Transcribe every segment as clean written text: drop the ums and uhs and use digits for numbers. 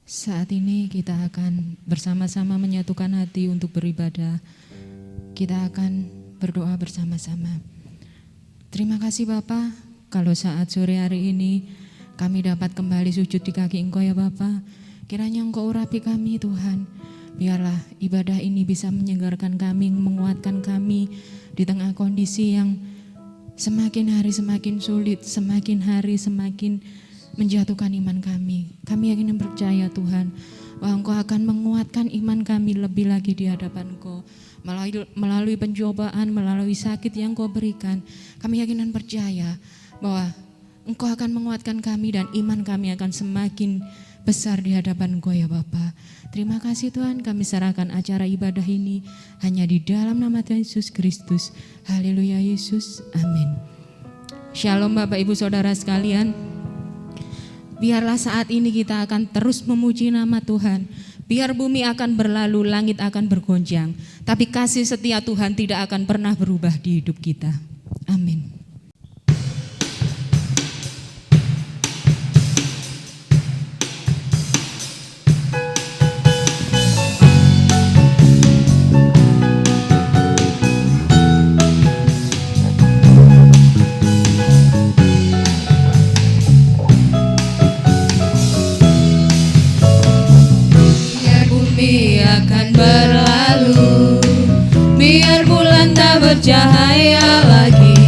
Saat ini kita akan bersama-sama menyatukan hati untuk beribadah. Kita akan berdoa bersama-sama. Terima kasih Bapa, kalau saat sore hari ini kami dapat kembali sujud di kaki Engkau ya Bapa. Kiranya Engkau urapi kami Tuhan. Biarlah ibadah ini bisa menyegarkan kami, menguatkan kami di tengah kondisi yang semakin hari semakin sulit, semakin hari semakin menjatuhkan iman kami. Kami yakin dan percaya Tuhan bahwa Engkau akan menguatkan iman kami lebih lagi di hadapan Engkau. Melalui pencobaan, melalui sakit yang Engkau berikan, kami yakin dan percaya bahwa Engkau akan menguatkan kami dan iman kami akan semakin besar di hadapan Engkau ya Bapa. Terima kasih Tuhan, kami serahkan acara ibadah ini hanya di dalam nama Tuhan Yesus Kristus. Haleluya Yesus, amin. Shalom Bapak Ibu Saudara sekalian. Biarlah saat ini kita akan terus memuji nama Tuhan. Biar bumi akan berlalu, langit akan bergoncang, tapi kasih setia Tuhan tidak akan pernah berubah di hidup kita. Amin. Bercahaya lagi,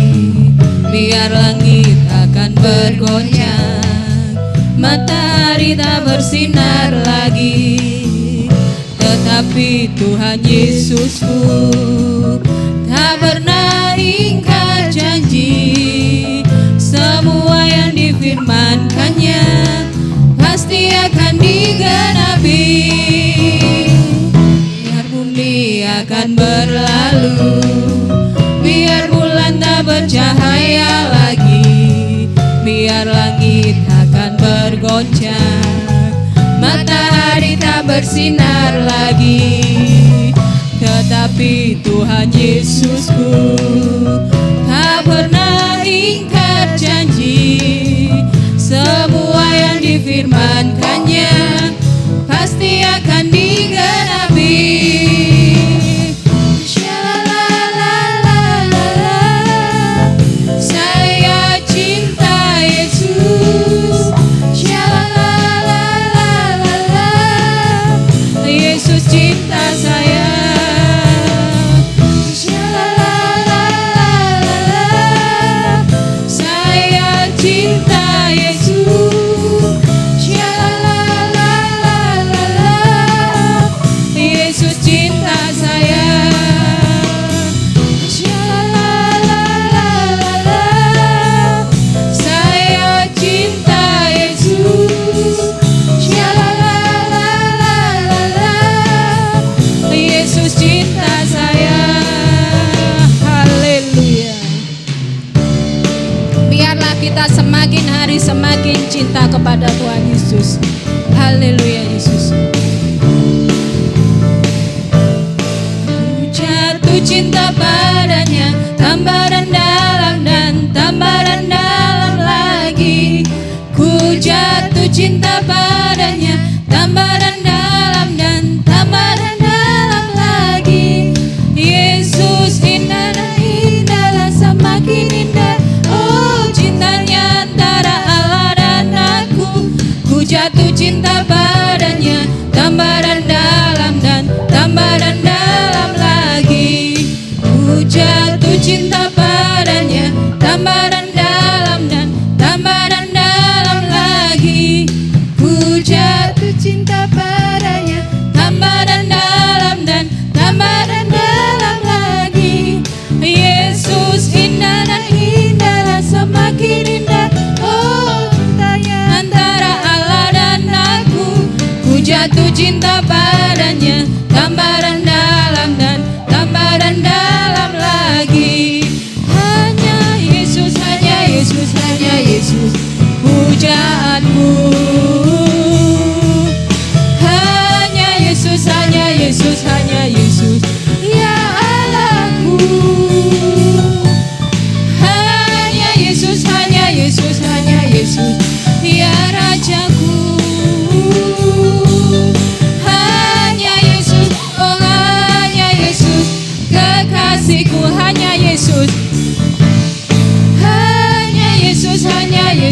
biar langit akan bergoncang, matahari tak bersinar lagi, tetapi Tuhan Yesusku tak pernah ingkar janji. Semua yang difirmankannya pasti akan digenapi. Biar bumi akan berlalu, biar bulan tak bercahaya lagi, biar langit akan bergoncang, matahari tak bersinar lagi, tetapi Tuhan Yesusku tak pernah ingkar janji. Semua yang difirmankannya pasti akan digenapi. Semakin cinta kepada Tuhan Yesus. Haleluya Yesus. Ku jatuh cinta padanya, tambah dan dalam dan tambah dan dalam lagi. Ku jatuh cinta padanya, tambah dan dalam dan tambah dan dalam lagi. Yesus indah dan indah dan semakin indah. Oh cintanya antara jatuh cinta padanya, tambah dan dalam dan tambah dan dalam lagi. Ku jatuh cinta padanya, tambah dan dalam dan tambah dan dalam lagi. Ku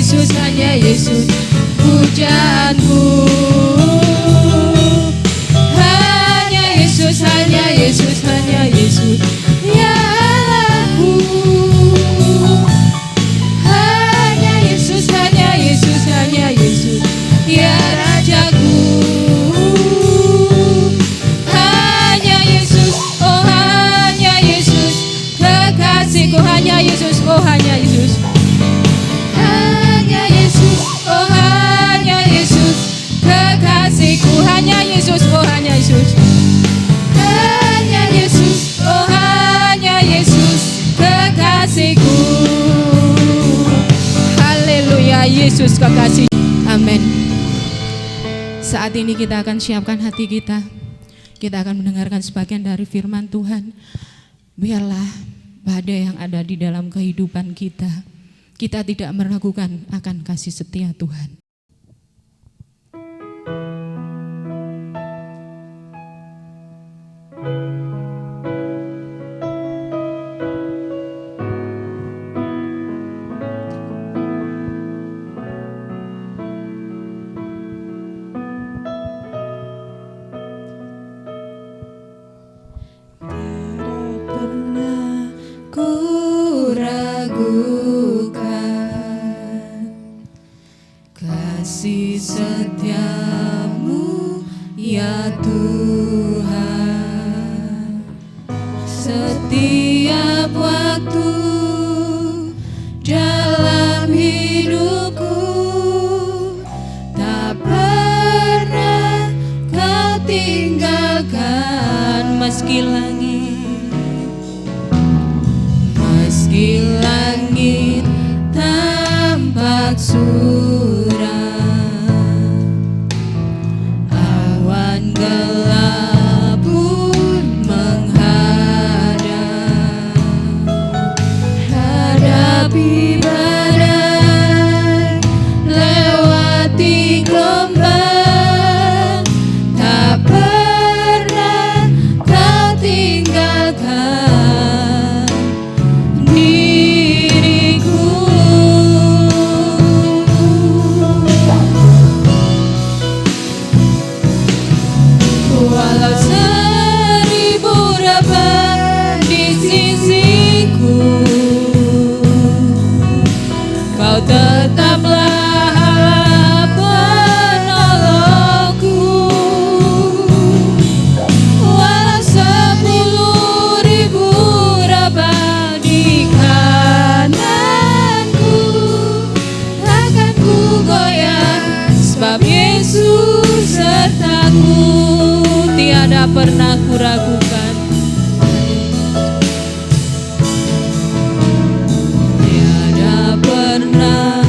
Yesus, hanya Yesus pujaanku. Hanya Yesus, hanya Yesus, hanya Yesus ya Allahku. Hanya Yesus, hanya Yesus, hanya Yesus ya Rajaku. Hanya Yesus, oh hanya Yesus kekasihku. Hanya Yesus, oh hanya Yesus. Hanya Yesus, oh hanya Yesus kekasihku. Hanya Yesus, oh hanya Yesus. Hanya Yesus, oh hanya Yesus kekasihku. Haleluya, Yesus kekasih. Amin. Saat ini kita akan siapkan hati kita. Kita akan mendengarkan sebagian dari firman Tuhan. Biarlah badai yang ada di dalam kehidupan kita, kita tidak meragukan akan kasih setia Tuhan. Kasih setiamu ya Tuhan, setiap waktu dalam hidupku, tak pernah kau tinggalkan. Meski langit tampak suram, awan gelap pun menghadap, hadapi badai, lewati gelombang, tak pernah kau tinggalkan diriku. Walau 1000 dapat di sisiku, kau tetaplah Allah penolongku. Walau 10.000 dapat di kananku, takkan ku goyah, sebab Yesus sertaku. Tiada pernah ku ragukan, tiada pernah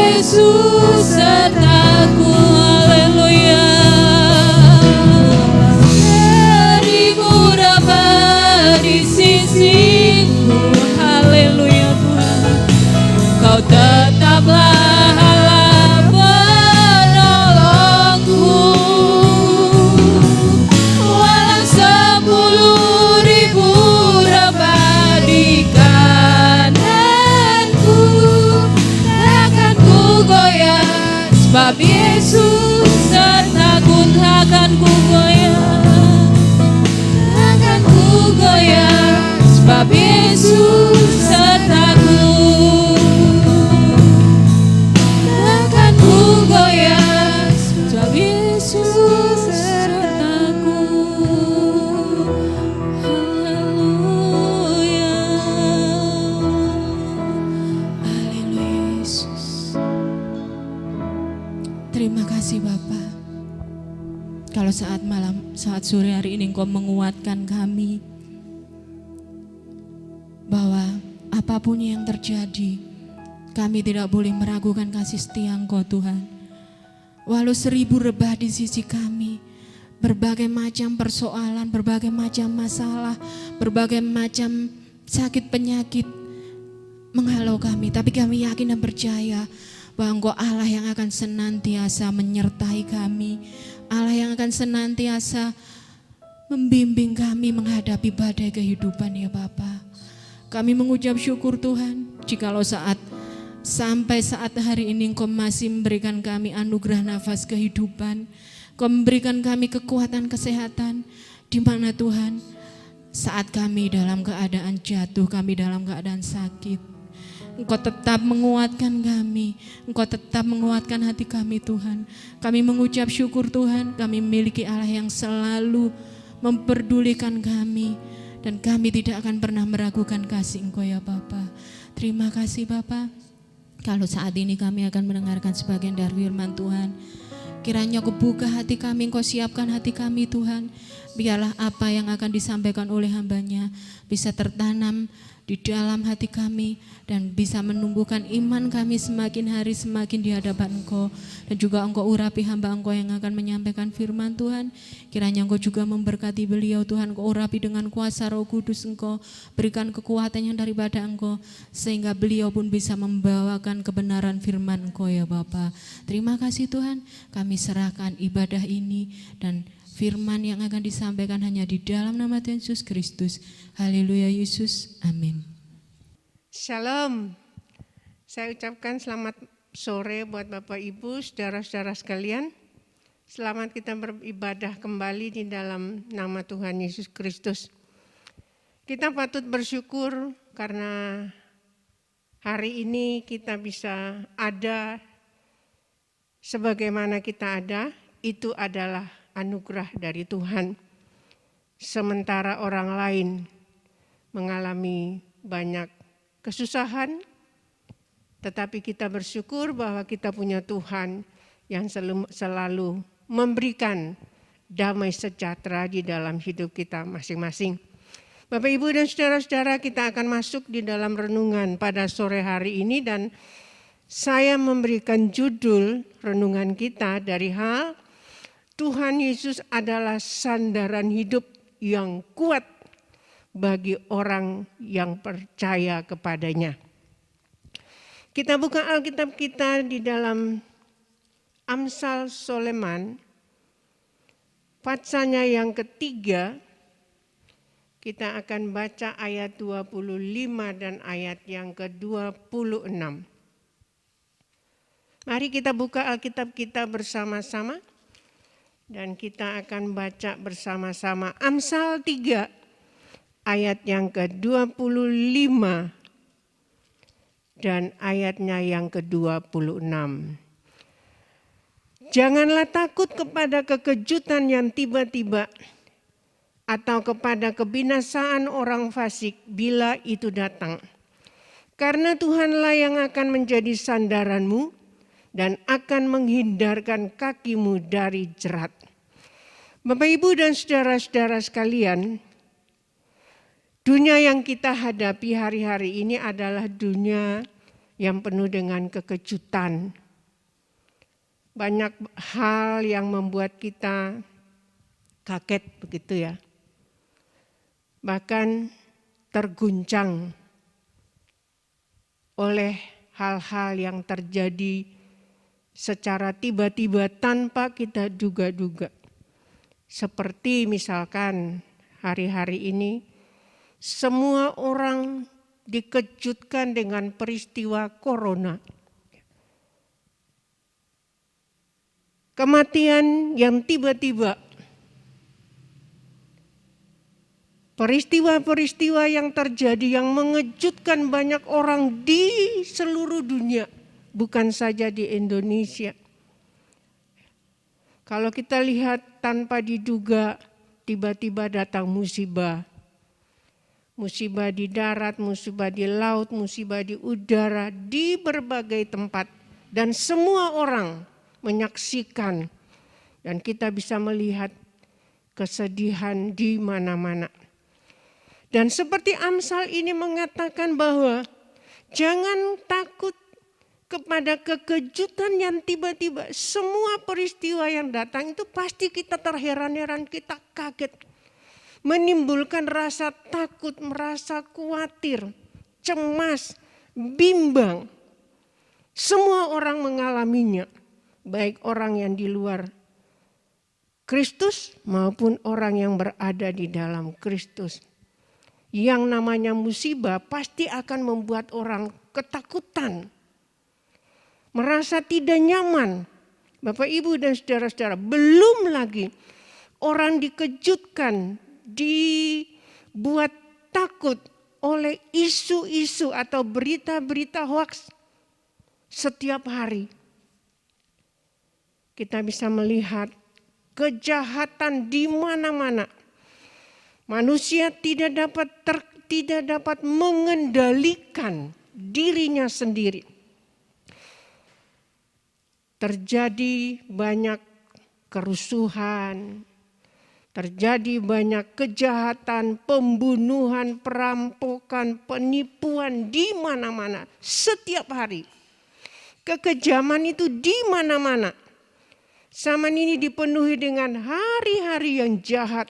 Yesus sertaku. Haleluya. Dirimu dapat di sisiku. Haleluya Tuhan. Kau tetaplah Allah penolongku. Walau 10.000 dapat di kananku, takkan ku goyah, sebab Yesus sertaku. Takkan ku goyah, takkan ku goyah, sebab Yesus sertaku. Takkan ku goyah, sebab Yesus sertaku. Haleluya. Haleluya Yesus. Terima kasih Bapa. Kalau saat malam, saat sore hari ini Engkau menguatkan kami bahwa apapun yang terjadi, kami tidak boleh meragukan kasih setia Engkau Tuhan. Walau 1000 rebah di sisi kami, berbagai macam persoalan, berbagai macam masalah, berbagai macam sakit penyakit menghalau kami, tapi kami yakin dan percaya bahwa Engkau Allah yang akan senantiasa menyertai kami, Allah yang akan senantiasa membimbing kami menghadapi badai kehidupan ya Bapa. Kami mengucap syukur Tuhan, jikalau sampai saat hari ini Engkau masih memberikan kami anugerah nafas kehidupan, Engkau memberikan kami kekuatan kesehatan, di mana Tuhan saat kami dalam keadaan jatuh, kami dalam keadaan sakit, Engkau tetap menguatkan kami, Engkau tetap menguatkan hati kami Tuhan. Kami mengucap syukur Tuhan, kami memiliki Allah yang selalu memperdulikan kami, dan kami tidak akan pernah meragukan kasih Engkau ya Bapa. Terima kasih Bapa. Kalau saat ini kami akan mendengarkan sebagian dari firman Tuhan, kiranya Kau buka hati kami, Engkau siapkan hati kami Tuhan. Biarlah apa yang akan disampaikan oleh hamba-Nya bisa tertanam di dalam hati kami dan bisa menumbuhkan iman kami semakin hari semakin di hadapan Engkau. Dan juga Engkau urapi hamba Engkau yang akan menyampaikan firman Tuhan. Kiranya Engkau juga memberkati beliau Tuhan. Engkau urapi dengan kuasa Roh Kudus Engkau. Berikan kekuatan yang daripada Engkau, sehingga beliau pun bisa membawakan kebenaran firman Engkau ya Bapa. Terima kasih Tuhan, kami serahkan ibadah ini dan firman yang akan disampaikan hanya di dalam nama Tuhan Yesus Kristus. Haleluya Yesus, amin. Shalom, saya ucapkan selamat sore buat Bapak Ibu, saudara-saudara sekalian. Selamat kita beribadah kembali di dalam nama Tuhan Yesus Kristus. Kita patut bersyukur karena hari ini kita bisa ada sebagaimana kita ada, itu adalah anugerah dari Tuhan. Sementara orang lain mengalami banyak kesusahan, tetapi kita bersyukur bahwa kita punya Tuhan yang selalu memberikan damai sejahtera di dalam hidup kita masing-masing. Bapak, Ibu, dan saudara-saudara, kita akan masuk di dalam renungan pada sore hari ini, dan saya memberikan judul renungan kita dari hal Tuhan Yesus adalah sandaran hidup yang kuat bagi orang yang percaya kepadanya. Kita buka Alkitab kita di dalam Amsal Soleman, pasalnya yang ketiga. Kita akan baca ayat 25 dan ayat yang ke-26. Mari kita buka Alkitab kita bersama-sama. Dan kita akan baca bersama-sama Amsal 3 ayat yang ke-25 dan ayatnya yang ke-26. Janganlah takut kepada kekejutan yang tiba-tiba atau kepada kebinasaan orang fasik bila itu datang. Karena Tuhanlah yang akan menjadi sandaranmu dan akan menghindarkan kakimu dari jerat. Bapak, Ibu, dan saudara-saudara sekalian, dunia yang kita hadapi hari-hari ini adalah dunia yang penuh dengan kekejutan. Banyak hal yang membuat kita kaget begitu ya. Bahkan terguncang oleh hal-hal yang terjadi secara tiba-tiba tanpa kita duga-duga. Seperti misalkan hari-hari ini semua orang dikejutkan dengan peristiwa corona. Kematian yang tiba-tiba. Peristiwa-peristiwa yang terjadi yang mengejutkan banyak orang di seluruh dunia. Bukan saja di Indonesia. Kalau kita lihat tanpa diduga, tiba-tiba datang musibah. Musibah di darat, musibah di laut, musibah di udara, di berbagai tempat. Dan semua orang menyaksikan dan kita bisa melihat kesedihan di mana-mana. Dan seperti Amsal ini mengatakan bahwa jangan takut kepada kekejutan yang tiba-tiba. Semua peristiwa yang datang itu pasti kita terheran-heran, kita kaget. Menimbulkan rasa takut, merasa khawatir, cemas, bimbang. Semua orang mengalaminya. Baik orang yang di luar Kristus maupun orang yang berada di dalam Kristus. Yang namanya musibah pasti akan membuat orang ketakutan. Merasa tidak nyaman. Bapak, Ibu dan saudara-saudara, belum lagi orang dikejutkan, dibuat takut oleh isu-isu atau berita-berita hoaks setiap hari. Kita bisa melihat kejahatan di mana-mana. Manusia tidak dapat mengendalikan dirinya sendiri. Terjadi banyak kerusuhan, terjadi banyak kejahatan, pembunuhan, perampokan, penipuan di mana-mana setiap hari. Kekejaman itu di mana-mana. Zaman ini dipenuhi dengan hari-hari yang jahat.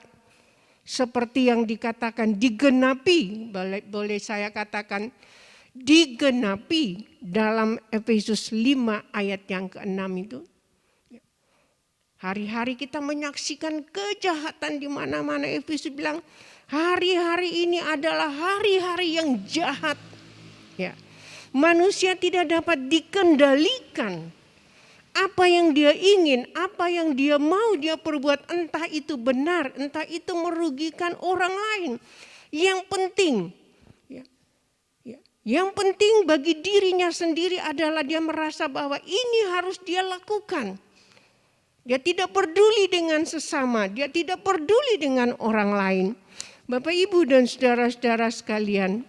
Seperti yang dikatakan digenapi, boleh saya katakan digenapi dalam Efesus 5 ayat yang ke-6 itu. Hari-hari kita menyaksikan kejahatan di mana-mana. Efesus bilang hari-hari ini adalah hari-hari yang jahat. Ya. Manusia tidak dapat dikendalikan. Apa yang dia ingin, apa yang dia mau dia perbuat, entah itu benar, entah itu merugikan orang lain. Yang penting bagi dirinya sendiri adalah dia merasa bahwa ini harus dia lakukan. Dia tidak peduli dengan sesama, dia tidak peduli dengan orang lain. Bapak, Ibu dan saudara-saudara sekalian,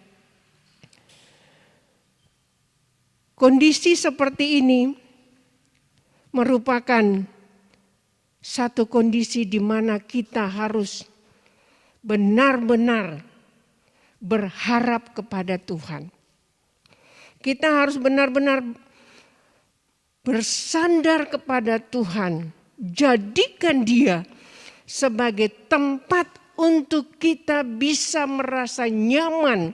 kondisi seperti ini merupakan satu kondisi di mana kita harus benar-benar berharap kepada Tuhan. Kita harus benar-benar bersandar kepada Tuhan. Jadikan Dia sebagai tempat untuk kita bisa merasa nyaman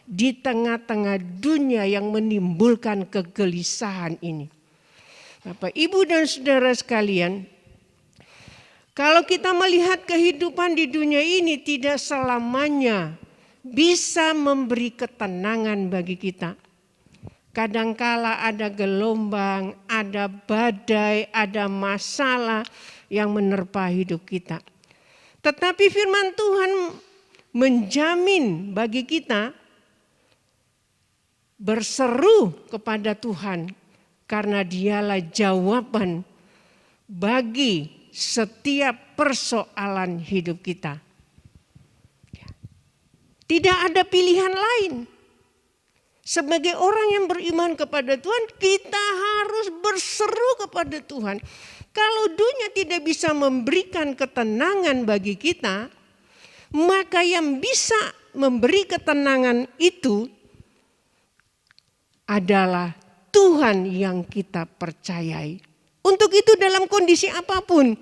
di tengah-tengah dunia yang menimbulkan kegelisahan ini. Bapak, Ibu dan saudara sekalian, kalau kita melihat kehidupan di dunia ini tidak selamanya bisa memberi ketenangan bagi kita. Kadangkala ada gelombang, ada badai, ada masalah yang menerpa hidup kita. Tetapi firman Tuhan menjamin bagi kita berseru kepada Tuhan. Karena Dialah jawaban bagi setiap persoalan hidup kita. Tidak ada pilihan lain. Sebagai orang yang beriman kepada Tuhan, kita harus berseru kepada Tuhan. Kalau dunia tidak bisa memberikan ketenangan bagi kita, maka yang bisa memberi ketenangan itu adalah Tuhan yang kita percayai. Untuk itu dalam kondisi apapun,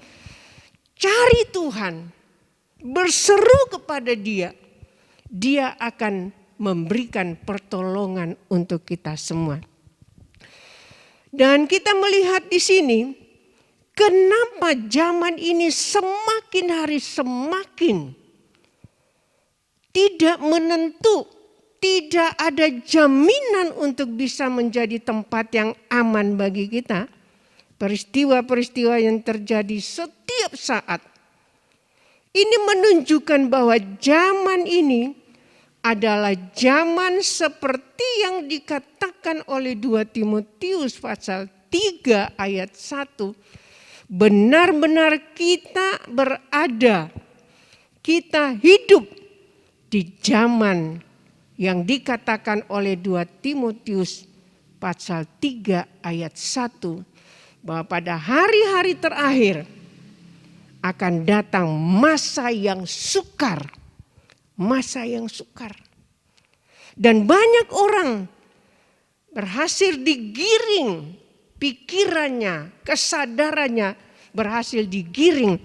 cari Tuhan, berseru kepada Dia. Dia akan memberikan pertolongan untuk kita semua. Dan kita melihat di sini, kenapa zaman ini semakin hari semakin tidak menentu, tidak ada jaminan untuk bisa menjadi tempat yang aman bagi kita. Peristiwa-peristiwa yang terjadi setiap saat. Ini menunjukkan bahwa zaman ini adalah zaman seperti yang dikatakan oleh 2 Timotius pasal 3 ayat 1. Benar-benar kita berada, kita hidup di zaman yang dikatakan oleh 2 Timotius pasal 3 ayat 1. Bahwa pada hari-hari terakhir akan datang masa yang sukar. Masa yang sukar. Dan banyak orang berhasil digiring pikirannya, kesadarannya berhasil digiring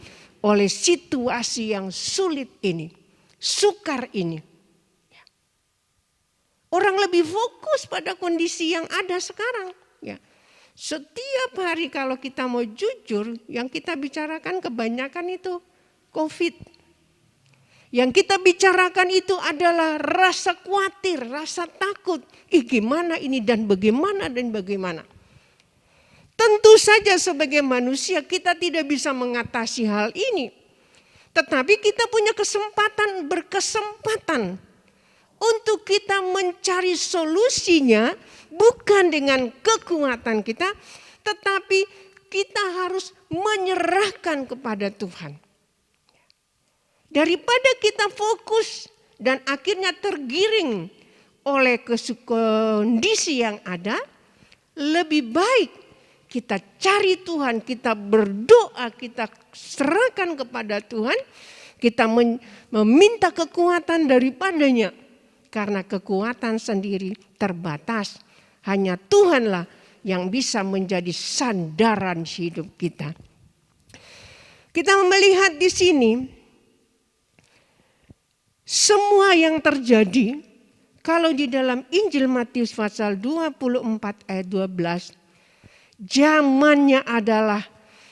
oleh situasi yang sulit ini, sukar ini. Orang lebih fokus pada kondisi yang ada sekarang. Ya. Setiap hari kalau kita mau jujur, yang kita bicarakan kebanyakan itu COVID. Yang kita bicarakan itu adalah rasa khawatir, rasa takut. Gimana ini dan bagaimana dan bagaimana. Tentu saja sebagai manusia kita tidak bisa mengatasi hal ini. Tetapi kita punya berkesempatan untuk kita mencari solusinya bukan dengan kekuatan kita. Tetapi kita harus menyerahkan kepada Tuhan. Daripada kita fokus dan akhirnya tergiring oleh kondisi yang ada, lebih baik kita cari Tuhan, kita berdoa, kita serahkan kepada Tuhan, kita meminta kekuatan daripadanya. Karena kekuatan sendiri terbatas, hanya Tuhanlah yang bisa menjadi sandaran hidup kita. Kita melihat di sini, semua yang terjadi, kalau di dalam Injil Matius pasal 24 ayat 12, zamannya adalah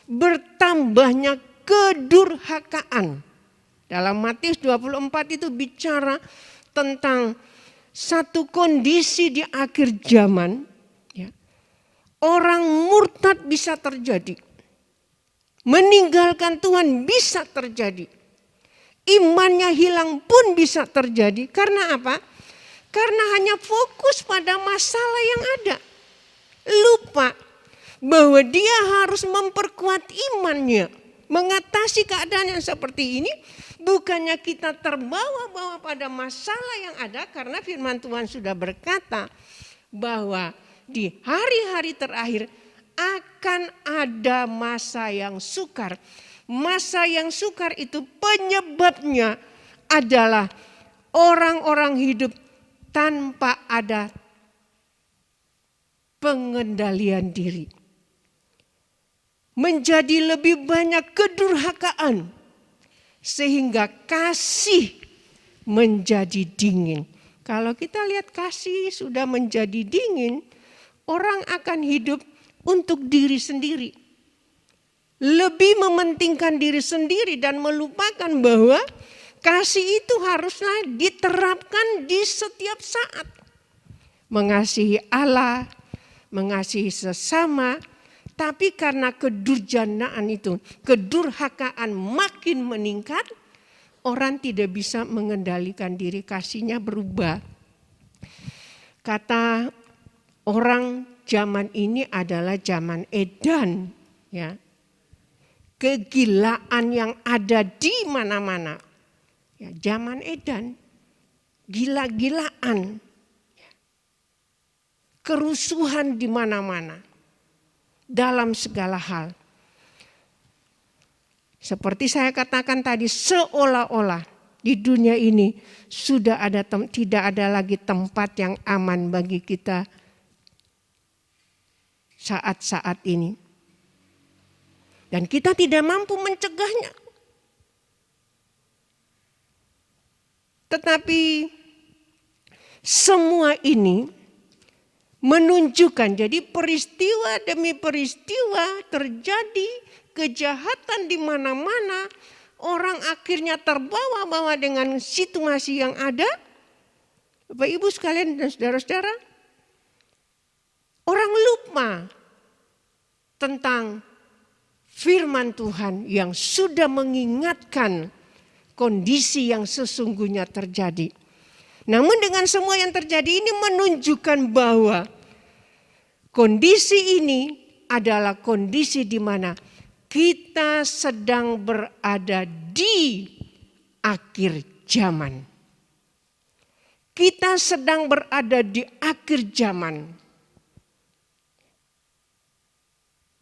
bertambahnya kedurhakaan. Dalam Matius 24 itu bicara tentang satu kondisi di akhir zaman. Ya. Orang murtad bisa terjadi. Meninggalkan Tuhan bisa terjadi. Imannya hilang pun bisa terjadi. Karena apa? Karena hanya fokus pada masalah yang ada. Lupa bahwa dia harus memperkuat imannya. Mengatasi keadaan yang seperti ini. Bukannya kita terbawa-bawa pada masalah yang ada. Karena firman Tuhan sudah berkata bahwa di hari-hari terakhir akan ada masa yang sukar. Masa yang sukar itu penyebabnya adalah orang-orang hidup tanpa ada pengendalian diri. Menjadi lebih banyak kedurhakaan sehingga kasih menjadi dingin. Kalau kita lihat kasih sudah menjadi dingin, orang akan hidup untuk diri sendiri. Lebih mementingkan diri sendiri dan melupakan bahwa kasih itu haruslah diterapkan di setiap saat. Mengasihi Allah, mengasihi sesama, tapi karena kedurjanaan itu, kedurhakaan makin meningkat, orang tidak bisa mengendalikan diri, kasihnya berubah. Kata orang zaman ini adalah zaman edan, ya. Kegilaan yang ada di mana-mana. Ya, zaman edan, gila-gilaan. Kerusuhan di mana-mana. Dalam segala hal. Seperti saya katakan tadi, seolah-olah di dunia ini sudah tidak ada lagi tempat yang aman bagi kita saat-saat ini. Dan kita tidak mampu mencegahnya. Tetapi semua ini menunjukkan, jadi peristiwa demi peristiwa terjadi, kejahatan di mana-mana, orang akhirnya terbawa-bawa dengan situasi yang ada. Bapak Ibu sekalian dan saudara-saudara, orang lupa tentang firman Tuhan yang sudah mengingatkan kondisi yang sesungguhnya terjadi. Namun dengan semua yang terjadi ini menunjukkan bahwa kondisi ini adalah kondisi di mana kita sedang berada di akhir zaman. Kita sedang berada di akhir zaman.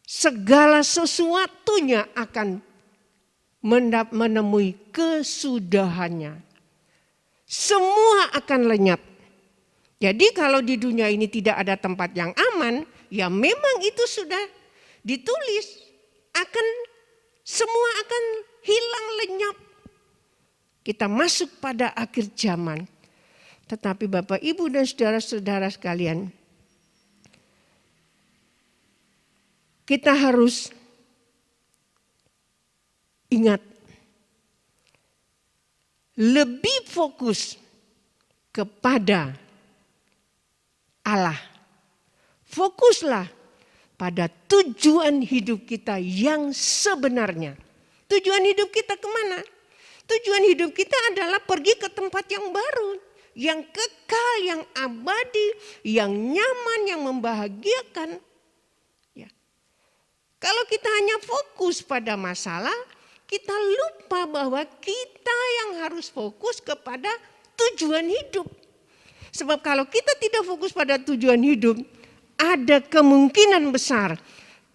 Segala sesuatunya akan menemui kesudahannya. Semua akan lenyap. Jadi kalau di dunia ini tidak ada tempat yang aman, ya memang itu sudah ditulis. Semua akan hilang lenyap. Kita masuk pada akhir zaman. Tetapi Bapak, Ibu dan saudara-saudara sekalian, kita harus ingat, lebih fokus kepada Allah. Fokuslah pada tujuan hidup kita yang sebenarnya. Tujuan hidup kita kemana? Tujuan hidup kita adalah pergi ke tempat yang baru, yang kekal, yang abadi, yang nyaman, yang membahagiakan. Ya. Kalau kita hanya fokus pada masalah, kita lupa bahwa kita yang harus fokus kepada tujuan hidup. Sebab kalau kita tidak fokus pada tujuan hidup, ada kemungkinan besar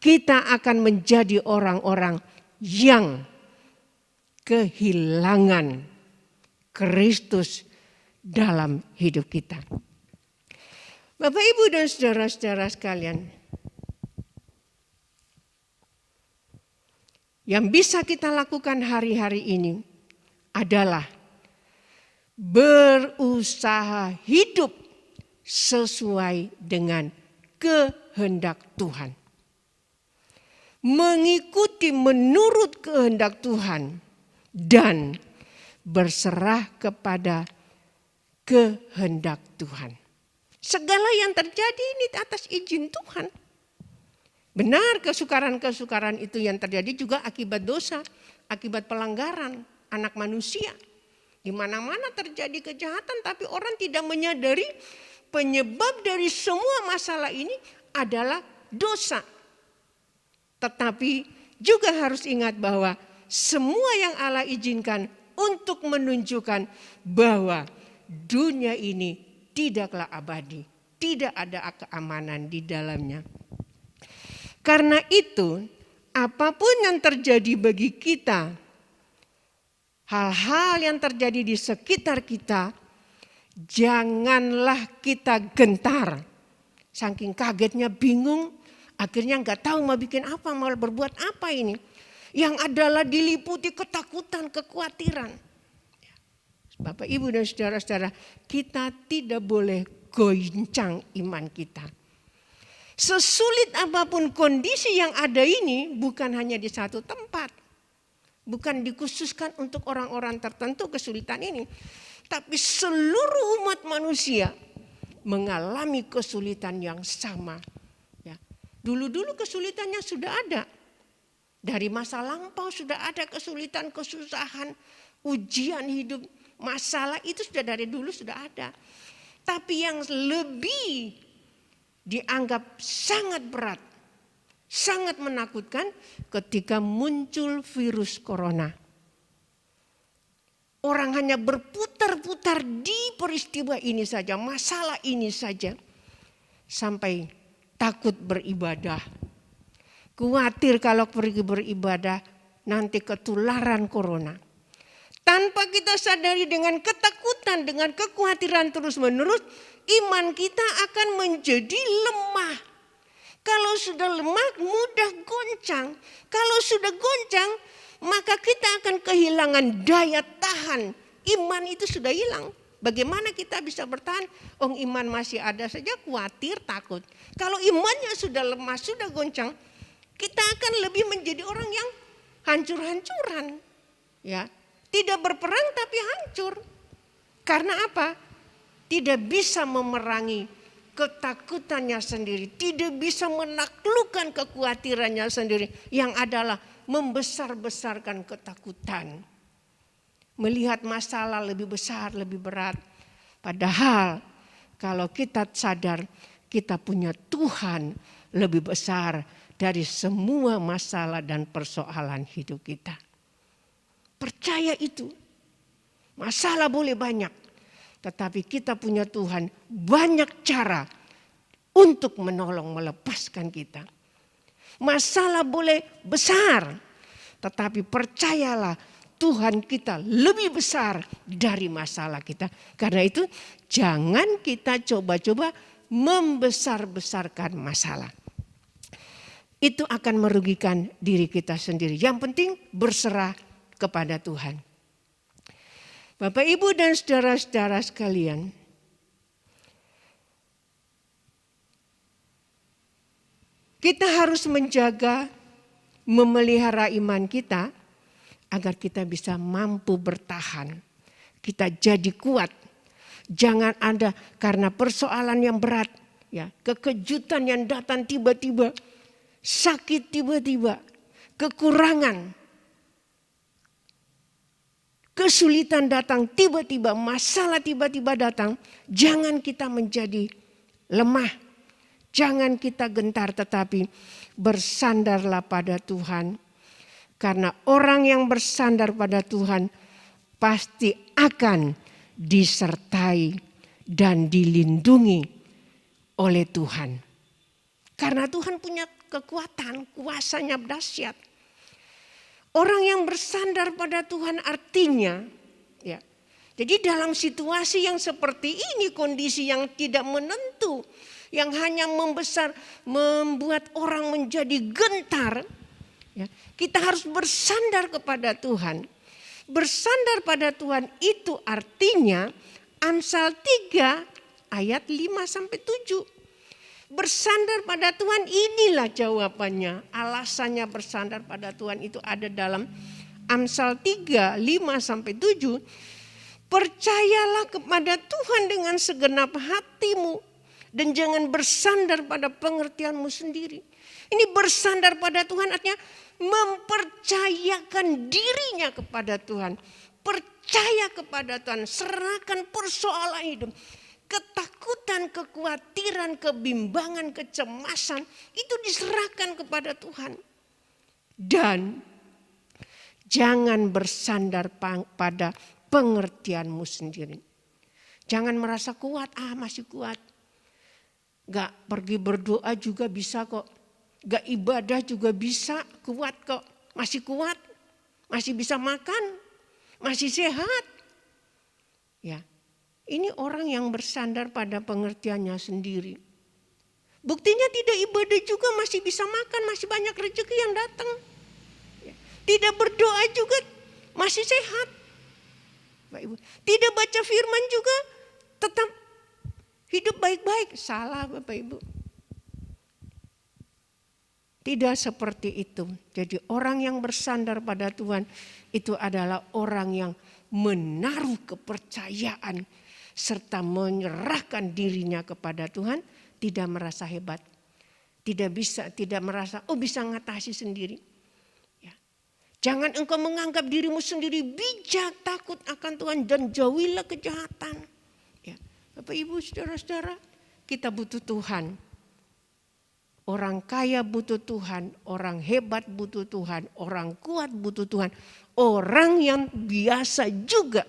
kita akan menjadi orang-orang yang kehilangan Kristus dalam hidup kita. Bapak, Ibu dan saudara-saudara sekalian, yang bisa kita lakukan hari-hari ini adalah berusaha hidup sesuai dengan kehendak Tuhan. Mengikuti menurut kehendak Tuhan dan berserah kepada kehendak Tuhan. Segala yang terjadi ini atas izin Tuhan. Benar, kesukaran-kesukaran itu yang terjadi juga akibat dosa, akibat pelanggaran anak manusia. Di mana-mana terjadi kejahatan, tapi orang tidak menyadari penyebab dari semua masalah ini adalah dosa. Tetapi juga harus ingat bahwa semua yang Allah izinkan untuk menunjukkan bahwa dunia ini tidaklah abadi, tidak ada keamanan di dalamnya. Karena itu, apapun yang terjadi bagi kita, hal-hal yang terjadi di sekitar kita, janganlah kita gentar. Saking kagetnya, bingung, akhirnya nggak tahu mau bikin apa, mau berbuat apa ini. Yang adalah diliputi ketakutan, kekhawatiran. Bapak, Ibu dan saudara-saudara, kita tidak boleh goncang iman kita. Sesulit apapun kondisi yang ada ini, bukan hanya di satu tempat. Bukan dikhususkan untuk orang-orang tertentu kesulitan ini. Tapi seluruh umat manusia mengalami kesulitan yang sama. Ya. Dulu-dulu kesulitannya sudah ada. Dari masa lampau sudah ada kesulitan, kesusahan, ujian hidup, masalah itu sudah dari dulu sudah ada. Tapi yang lebih dianggap sangat berat, sangat menakutkan ketika muncul virus corona. Orang hanya berputar-putar di peristiwa ini saja, masalah ini saja. Sampai takut beribadah. Khawatir kalau pergi beribadah nanti ketularan corona. Tanpa kita sadari dengan ketakutan, dengan kekhawatiran terus-menerus, iman kita akan menjadi lemah. Kalau sudah lemah, mudah goncang. Kalau sudah goncang, maka kita akan kehilangan daya tahan. Iman itu sudah hilang. Bagaimana kita bisa bertahan? Oh, iman masih ada saja, khawatir, takut. Kalau imannya sudah lemah, sudah goncang, kita akan lebih menjadi orang yang hancur-hancuran. Ya, tidak berperang tapi hancur. Karena apa? Tidak bisa memerangi ketakutannya sendiri, tidak bisa menaklukkan kekhawatirannya sendiri, yang adalah membesar-besarkan ketakutan. Melihat masalah lebih besar, lebih berat. Padahal kalau kita sadar kita punya Tuhan lebih besar dari semua masalah dan persoalan hidup kita. Percaya itu. Masalah boleh banyak, tetapi kita punya Tuhan banyak cara untuk menolong, melepaskan kita. Masalah boleh besar, tetapi percayalah Tuhan kita lebih besar dari masalah kita. Karena itu jangan kita coba-coba membesar-besarkan masalah. Itu akan merugikan diri kita sendiri. Yang penting berserah kepada Tuhan. Bapak, Ibu, dan saudara-saudara sekalian, kita harus menjaga, memelihara iman kita agar kita bisa mampu bertahan. Kita jadi kuat. Jangan ada karena persoalan yang berat, ya, kekejutan yang datang tiba-tiba, sakit tiba-tiba, kekurangan, kesulitan datang tiba-tiba, masalah tiba-tiba datang. Jangan kita menjadi lemah, jangan kita gentar, tetapi bersandarlah pada Tuhan. Karena orang yang bersandar pada Tuhan pasti akan disertai dan dilindungi oleh Tuhan. Karena Tuhan punya kekuatan, kuasanya dahsyat. Orang yang bersandar pada Tuhan artinya, ya. Jadi dalam situasi yang seperti ini, kondisi yang tidak menentu, yang hanya membuat orang menjadi gentar, ya, kita harus bersandar kepada Tuhan. Bersandar pada Tuhan itu artinya Amsal 3 ayat 5-7. Bersandar pada Tuhan, inilah jawabannya. Alasannya bersandar pada Tuhan itu ada dalam Amsal 3, 5-7. Percayalah kepada Tuhan dengan segenap hatimu dan jangan bersandar pada pengertianmu sendiri. Ini bersandar pada Tuhan artinya mempercayakan dirinya kepada Tuhan. Percaya kepada Tuhan, serahkan persoalan hidup. Ketakutan, kekhawatiran, kebimbangan, kecemasan itu diserahkan kepada Tuhan. Dan jangan bersandar pada pengertianmu sendiri. Jangan merasa kuat, masih kuat. Gak pergi berdoa juga bisa kok. Gak ibadah juga bisa, kuat kok. Masih kuat, masih bisa makan, masih sehat. Ya. Ini orang yang bersandar pada pengertiannya sendiri. Buktinya tidak ibadah juga masih bisa makan, masih banyak rezeki yang datang. Tidak berdoa juga masih sehat. Bapak Ibu. Tidak baca firman juga tetap hidup baik-baik. Salah Bapak Ibu. Tidak seperti itu. Jadi orang yang bersandar pada Tuhan itu adalah orang yang menaruh kepercayaan serta menyerahkan dirinya kepada Tuhan, tidak merasa hebat. Tidak merasa bisa ngatasi sendiri. Ya. Jangan engkau menganggap dirimu sendiri bijak, takut akan Tuhan dan jauhilah kejahatan. Ya. Bapak Ibu, saudara-saudara, kita butuh Tuhan. Orang kaya butuh Tuhan, orang hebat butuh Tuhan, orang kuat butuh Tuhan. Orang yang biasa juga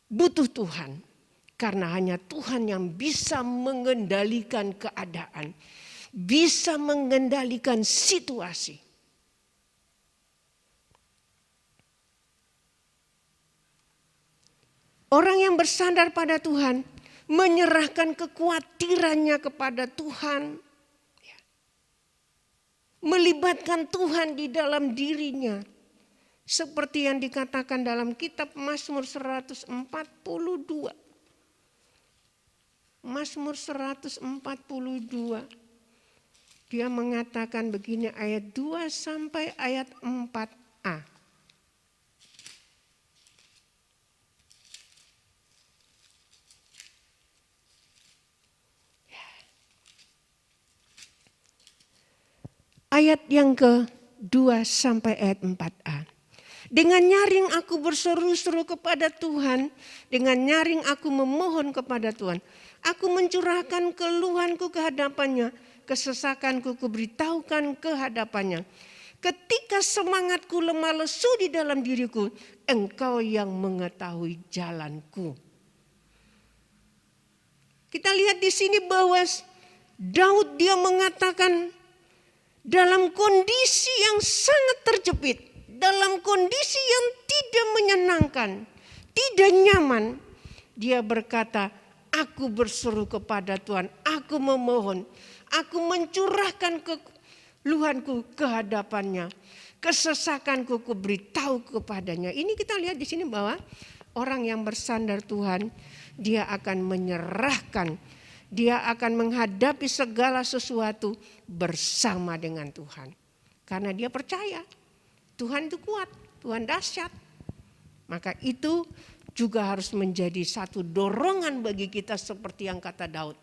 butuh Tuhan. Karena hanya Tuhan yang bisa mengendalikan keadaan. Bisa mengendalikan situasi. Orang yang bersandar pada Tuhan menyerahkan kekhawatirannya kepada Tuhan, melibatkan Tuhan di dalam dirinya. Seperti yang dikatakan dalam kitab Mazmur 142. Mazmur 142. Dia mengatakan begini, ayat 2 sampai ayat 4a. Ayat yang ke-2 sampai ayat 4a. Dengan nyaring aku berseru-seru kepada Tuhan, dengan nyaring aku memohon kepada Tuhan. Aku mencurahkan keluhanku ke hadapannya, kesesakanku kuberitahukan ke hadapannya. Ketika semangatku lemah lesu di dalam diriku, Engkau yang mengetahui jalanku. Kita lihat di sini bahwa Daud dia mengatakan dalam kondisi yang sangat terjepit, dalam kondisi yang tidak menyenangkan, tidak nyaman, dia berkata, aku berseru kepada Tuhan, aku memohon, aku mencurahkan keluhanku ke hadapannya, kesesakanku kuberitahu kepadanya. Ini kita lihat di sini bahwa orang yang bersandar Tuhan, dia akan menyerahkan, dia akan menghadapi segala sesuatu bersama dengan Tuhan. Karena dia percaya Tuhan itu kuat, Tuhan dahsyat. Maka itu juga harus menjadi satu dorongan bagi kita seperti yang kata Daud.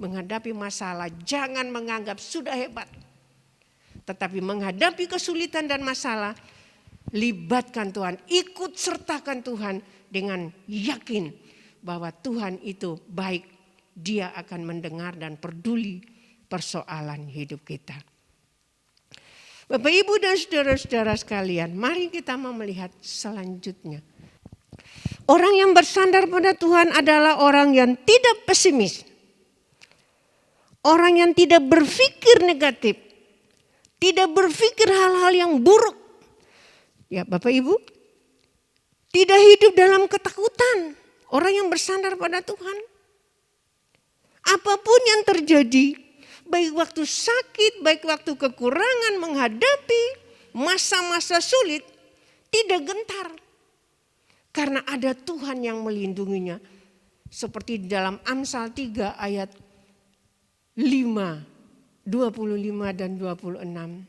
Menghadapi masalah jangan menganggap sudah hebat. Tetapi menghadapi kesulitan dan masalah, libatkan Tuhan, ikut sertakan Tuhan dengan yakin bahwa Tuhan itu baik. Dia akan mendengar dan peduli persoalan hidup kita. Bapak, Ibu dan saudara-saudara sekalian, mari kita mau melihat selanjutnya. Orang yang bersandar pada Tuhan adalah orang yang tidak pesimis. Orang yang tidak berpikir negatif. Tidak berpikir hal-hal yang buruk. Ya Bapak Ibu, tidak hidup dalam ketakutan. Orang yang bersandar pada Tuhan. Apapun yang terjadi, baik waktu sakit, baik waktu kekurangan, menghadapi masa-masa sulit, tidak gentar. Karena ada Tuhan yang melindunginya. Seperti di dalam Amsal 3 ayat 5, 25 dan 26.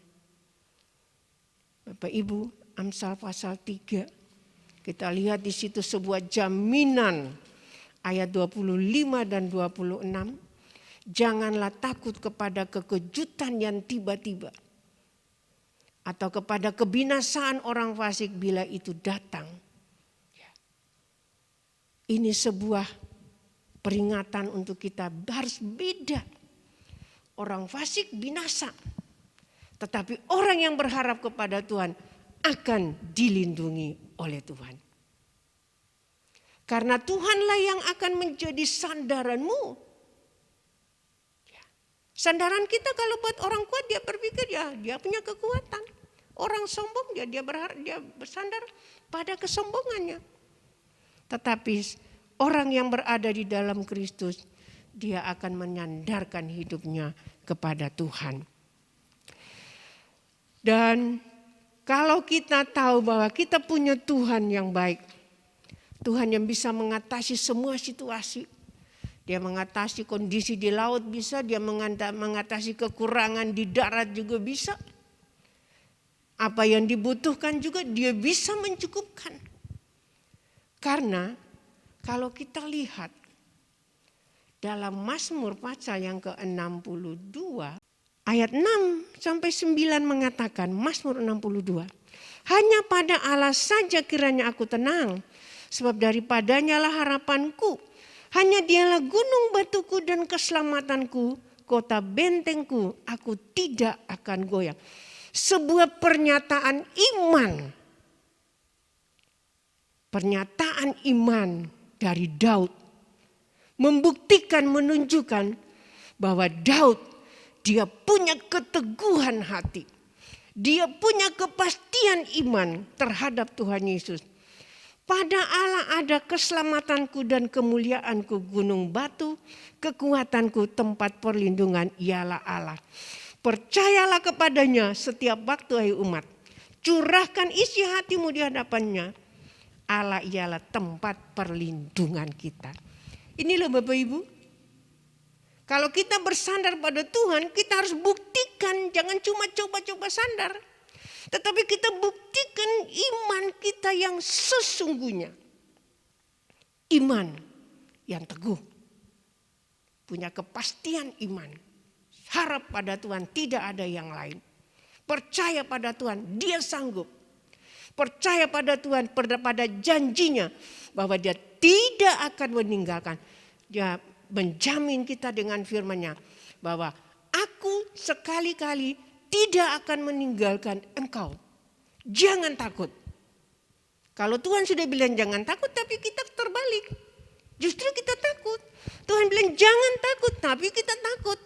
Bapak Ibu, Amsal pasal 3. Kita lihat di situ sebuah jaminan. Ayat 25 dan 26. Janganlah takut kepada kekejutan yang tiba-tiba. Atau kepada kebinasaan orang fasik bila itu datang. Ini sebuah peringatan untuk kita harus beda. Orang fasik binasa. Tetapi orang yang berharap kepada Tuhan akan dilindungi oleh Tuhan. Karena Tuhanlah yang akan menjadi sandaranmu. Sandaran kita kalau buat orang kuat dia berpikir ya dia punya kekuatan. Orang sombong dia berharap dia bersandar pada kesombongannya. Tetapi orang yang berada di dalam Kristus dia akan menyandarkan hidupnya kepada Tuhan. Dan kalau kita tahu bahwa kita punya Tuhan yang baik. Tuhan yang bisa mengatasi semua situasi. Dia mengatasi kondisi di laut bisa, dia mengatasi kekurangan di darat juga bisa. Apa yang dibutuhkan juga dia bisa mencukupkan. Karena kalau kita lihat dalam Mazmur pasal yang ke-62 ayat 6 sampai 9 mengatakan, Mazmur 62. Hanya pada Allah saja kiranya aku tenang. Sebab daripadanya lah harapanku. Hanya dialah gunung batuku dan keselamatanku. Kota bentengku, aku tidak akan goyang. Sebuah pernyataan iman. Pernyataan iman dari Daud. Membuktikan, menunjukkan bahwa Daud dia punya keteguhan hati. Dia punya kepastian iman terhadap Tuhan Yesus. Pada Allah ada keselamatanku dan kemuliaanku, gunung batu, kekuatanku, tempat perlindungan ialah Allah. Percayalah kepadanya setiap waktu, hai umat. Curahkan isi hatimu di hadapannya. Allah ialah tempat perlindungan kita. Inilah Bapak Ibu. Kalau kita bersandar pada Tuhan, kita harus buktikan, jangan cuma coba-coba sandar. Tetapi kita buktikan iman kita yang sesungguhnya. Iman yang teguh. Punya kepastian iman. Harap pada Tuhan, tidak ada yang lain. Percaya pada Tuhan, Dia sanggup. Percaya pada Tuhan, pada janjinya bahwa Dia tidak akan meninggalkan. Dia menjamin kita dengan firman-Nya bahwa aku sekali-kali tidak akan meninggalkan engkau. Jangan takut. Kalau Tuhan sudah bilang jangan takut, tapi kita terbalik. Justru kita takut. Tuhan bilang jangan takut, tapi kita takut.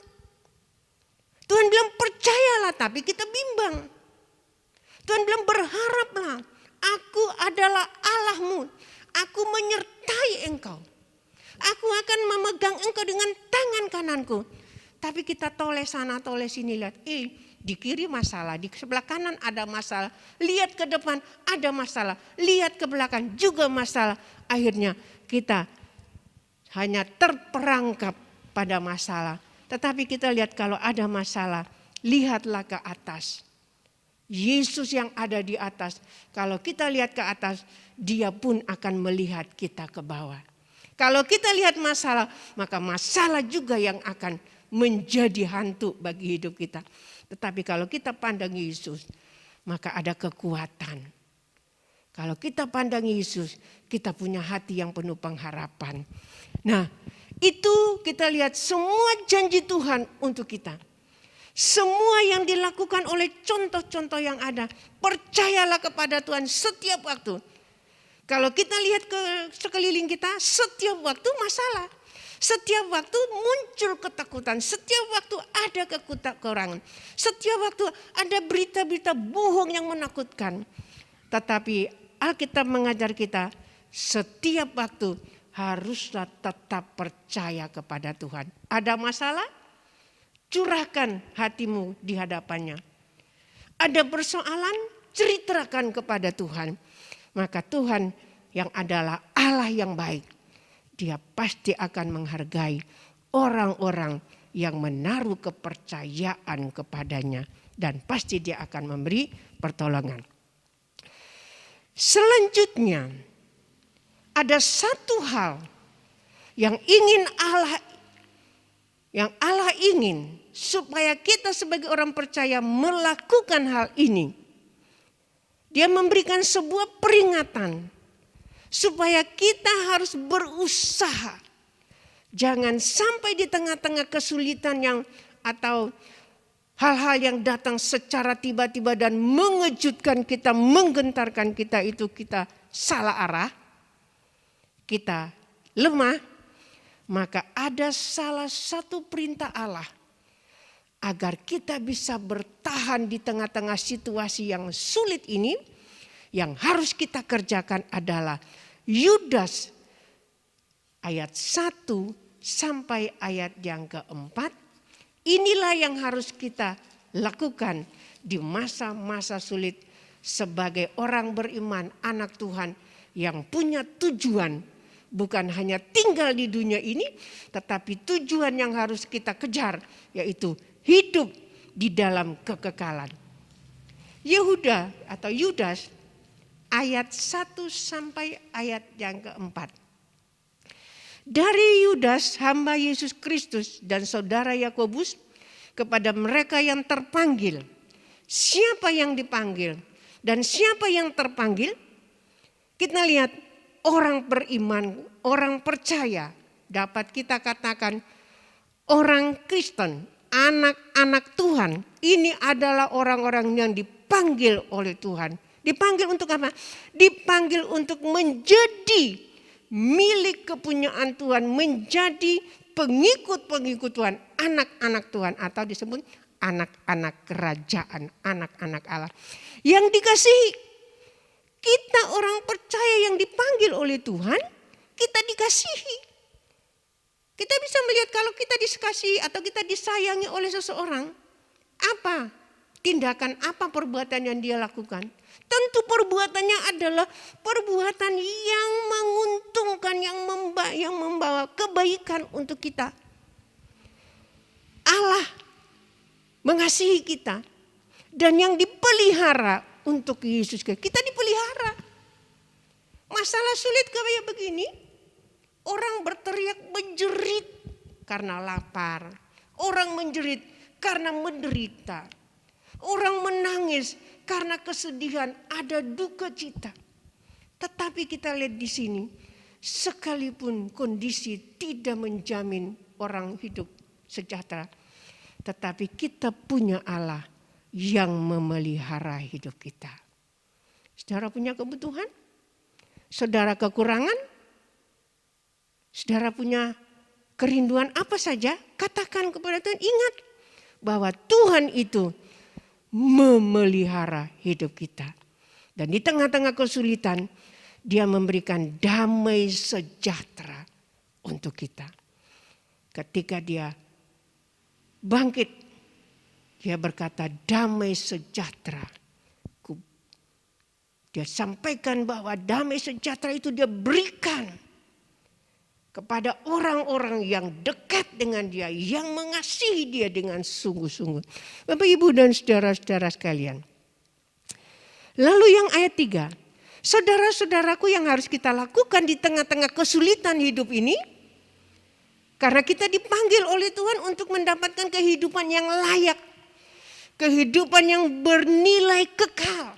Tuhan bilang percayalah, tapi kita bimbang. Tuhan bilang berharaplah, aku adalah Allahmu. Aku menyertai engkau. Aku akan memegang engkau dengan tangan kananku. Tapi kita toleh sana, toleh sini, lihat. Di kiri masalah, di sebelah kanan ada masalah. Lihat ke depan ada masalah. Lihat ke belakang juga masalah. Akhirnya kita hanya terperangkap pada masalah. Tetapi kita lihat kalau ada masalah, lihatlah ke atas. Yesus yang ada di atas. Kalau kita lihat ke atas, Dia pun akan melihat kita ke bawah. Kalau kita lihat masalah, maka masalah juga yang akan menjadi hantu bagi hidup kita. Tetapi kalau kita pandang Yesus, maka ada kekuatan. Kalau kita pandang Yesus, kita punya hati yang penuh pengharapan. Nah, itu kita lihat semua janji Tuhan untuk kita. Semua yang dilakukan oleh contoh-contoh yang ada. Percayalah kepada Tuhan setiap waktu. Kalau kita lihat ke sekeliling kita, setiap waktu masalah. Setiap waktu muncul ketakutan, setiap waktu ada kekurangan, setiap waktu ada berita-berita bohong yang menakutkan. Tetapi Alkitab mengajar kita setiap waktu haruslah tetap percaya kepada Tuhan. Ada masalah? Curahkan hatimu di hadapannya. Ada persoalan? Ceritakan kepada Tuhan. Maka Tuhan yang adalah Allah yang baik, Dia pasti akan menghargai orang-orang yang menaruh kepercayaan kepadanya. Dan pasti Dia akan memberi pertolongan. Selanjutnya, ada satu hal yang Allah ingin supaya kita sebagai orang percaya melakukan hal ini. Dia memberikan sebuah peringatan. Supaya kita harus berusaha. Jangan sampai di tengah-tengah kesulitan atau hal-hal yang datang secara tiba-tiba dan mengejutkan kita, menggentarkan kita, itu kita salah arah. Kita lemah. Maka ada salah satu perintah Allah. Agar kita bisa bertahan di tengah-tengah situasi yang sulit ini. Yang harus kita kerjakan adalah Yudas ayat 1 sampai ayat yang keempat. Inilah yang harus kita lakukan di masa-masa sulit sebagai orang beriman, anak Tuhan yang punya tujuan. Bukan hanya tinggal di dunia ini, tetapi tujuan yang harus kita kejar yaitu hidup di dalam kekekalan. Yehuda atau Yudas ayat 1 sampai ayat yang keempat. Dari Yudas hamba Yesus Kristus dan saudara Yakobus kepada mereka yang terpanggil. Siapa yang dipanggil dan siapa yang terpanggil? Kita lihat orang beriman, orang percaya. Dapat kita katakan orang Kristen, anak-anak Tuhan. Ini adalah orang-orang yang dipanggil oleh Tuhan. Dipanggil untuk apa? Dipanggil untuk menjadi milik kepunyaan Tuhan. Menjadi pengikut-pengikut Tuhan. Anak-anak Tuhan atau disebut anak-anak kerajaan. Anak-anak Allah. Yang dikasihi. Kita orang percaya yang dipanggil oleh Tuhan, kita dikasihi. Kita bisa melihat kalau kita dikasihi atau kita disayangi oleh seseorang, apa tindakan, apa perbuatan yang dia lakukan. Tentu perbuatannya adalah perbuatan yang menguntungkan, yang membawa kebaikan untuk kita. Allah mengasihi kita dan yang dipelihara untuk Yesus. Kita dipelihara. Masalah sulit kayak begini, orang berteriak menjerit karena lapar. Orang menjerit karena menderita. Orang menangis karena kesedihan, ada duka cita. Tetapi kita lihat di sini, sekalipun kondisi tidak menjamin orang hidup sejahtera, tetapi kita punya Allah yang memelihara hidup kita. Saudara punya kebutuhan? Saudara kekurangan? Saudara punya kerinduan apa saja? Katakan kepada Tuhan, ingat bahwa Tuhan itu memelihara hidup kita. Dan di tengah-tengah kesulitan, Dia memberikan damai sejahtera untuk kita. Ketika Dia bangkit, Dia berkata damai sejahtera. Dia sampaikan bahwa damai sejahtera itu Dia berikan kepada orang-orang yang dekat dengan Dia, yang mengasihi Dia dengan sungguh-sungguh. Bapak, Ibu, dan saudara-saudara sekalian. Lalu yang ayat 3. Saudara-saudaraku, yang harus kita lakukan di tengah-tengah kesulitan hidup ini, karena kita dipanggil oleh Tuhan untuk mendapatkan kehidupan yang layak, kehidupan yang bernilai kekal,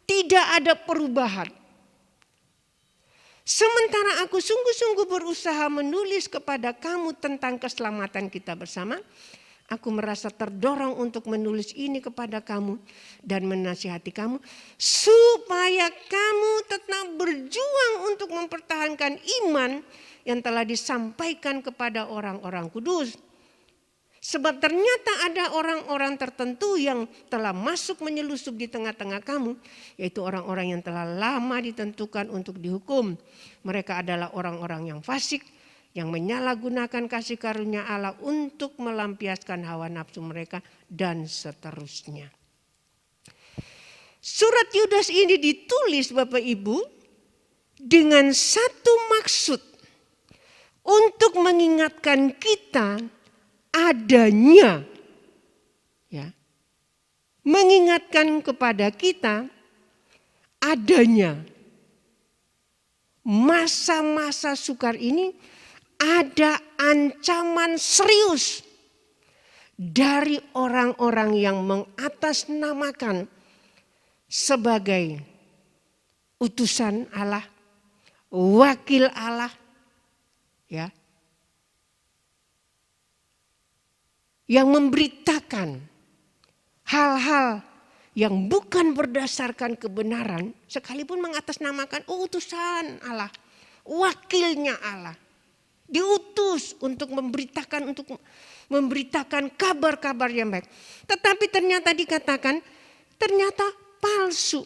tidak ada perubahan. Sementara aku sungguh-sungguh berusaha menulis kepada kamu tentang keselamatan kita bersama, aku merasa terdorong untuk menulis ini kepada kamu dan menasihati kamu supaya kamu tetap berjuang untuk mempertahankan iman yang telah disampaikan kepada orang-orang kudus. Sebab ternyata ada orang-orang tertentu yang telah masuk menyelusup di tengah-tengah kamu, yaitu orang-orang yang telah lama ditentukan untuk dihukum. Mereka adalah orang-orang yang fasik, yang menyalahgunakan kasih karunia Allah untuk melampiaskan hawa nafsu mereka dan seterusnya. Surat Yudas ini ditulis Bapak Ibu dengan satu maksud, untuk mengingatkan kita adanya, ya, mengingatkan kepada kita adanya masa-masa sukar ini, ada ancaman serius dari orang-orang yang mengatasnamakan sebagai utusan Allah, wakil Allah, ya, yang memberitakan hal-hal yang bukan berdasarkan kebenaran, sekalipun mengatasnamakan utusan Allah, wakilnya Allah, diutus untuk memberitakan kabar-kabar yang baik. Tetapi ternyata dikatakan ternyata palsu.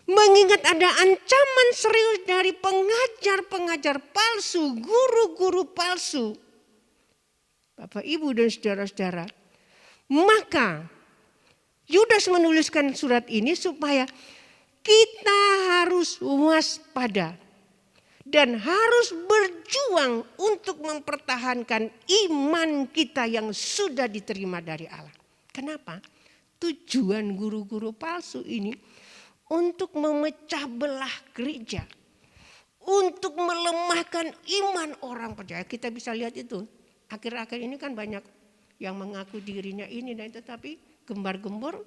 Mengingat ada ancaman serius dari pengajar-pengajar palsu, guru-guru palsu. Bapak, Ibu, dan saudara-saudara, maka Yudas menuliskan surat ini supaya kita harus waspada dan harus berjuang untuk mempertahankan iman kita yang sudah diterima dari Allah. Kenapa? Tujuan guru-guru palsu ini untuk memecah belah gereja, untuk melemahkan iman orang percaya. Kita bisa lihat itu. Akhir-akhir ini kan banyak yang mengaku dirinya ini dan itu, tapi gembar-gembor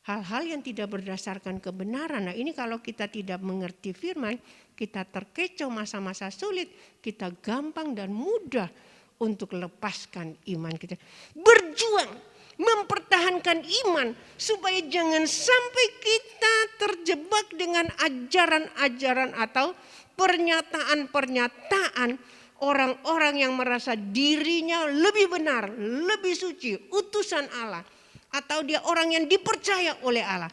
hal-hal yang tidak berdasarkan kebenaran. Nah, ini kalau kita tidak mengerti firman, kita terkecoh masa-masa sulit, kita gampang dan mudah untuk lepaskan iman kita. Berjuang mempertahankan iman supaya jangan sampai kita terjebak dengan ajaran-ajaran atau pernyataan-pernyataan orang-orang yang merasa dirinya lebih benar, lebih suci, utusan Allah, atau dia orang yang dipercaya oleh Allah.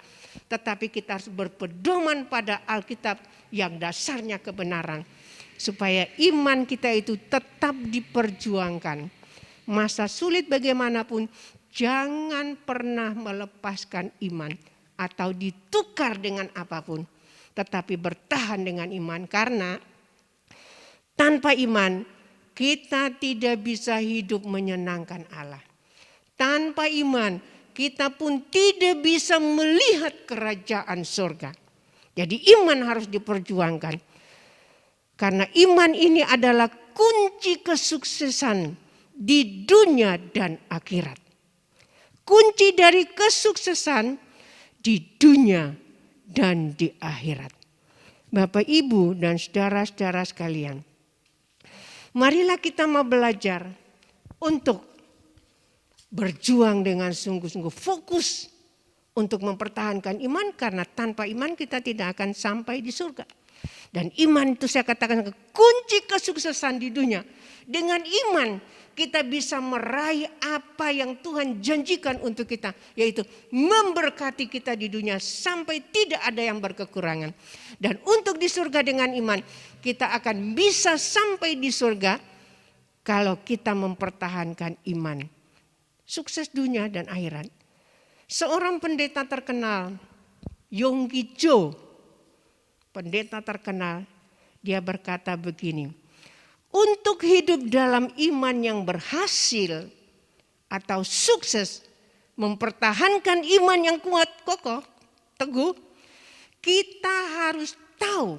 tetapi kita harus berpedoman pada Alkitab yang dasarnya kebenaran. Supaya iman kita itu tetap diperjuangkan. Masa sulit bagaimanapun, jangan pernah melepaskan iman atau ditukar dengan apapun. Tetapi bertahan dengan iman, karena tanpa iman kita tidak bisa hidup menyenangkan Allah. Tanpa iman kita pun tidak bisa melihat kerajaan surga. Jadi iman harus diperjuangkan. Karena iman ini adalah kunci kesuksesan di dunia dan akhirat. Kunci dari kesuksesan di dunia dan di akhirat. Bapak, Ibu, dan saudara-saudara sekalian, marilah kita mau belajar untuk berjuang dengan sungguh-sungguh, fokus untuk mempertahankan iman, karena tanpa iman kita tidak akan sampai di surga. Dan iman itu saya katakan kunci kesuksesan di dunia. Dengan iman kita bisa meraih apa yang Tuhan janjikan untuk kita, yaitu memberkati kita di dunia sampai tidak ada yang berkekurangan. Dan untuk di surga dengan iman kita akan bisa sampai di surga kalau kita mempertahankan iman. Sukses dunia dan akhirat. Seorang pendeta terkenal, Yonggi Jo, pendeta terkenal, dia berkata begini, untuk hidup dalam iman yang berhasil atau sukses, mempertahankan iman yang kuat, kokoh, teguh, kita harus tahu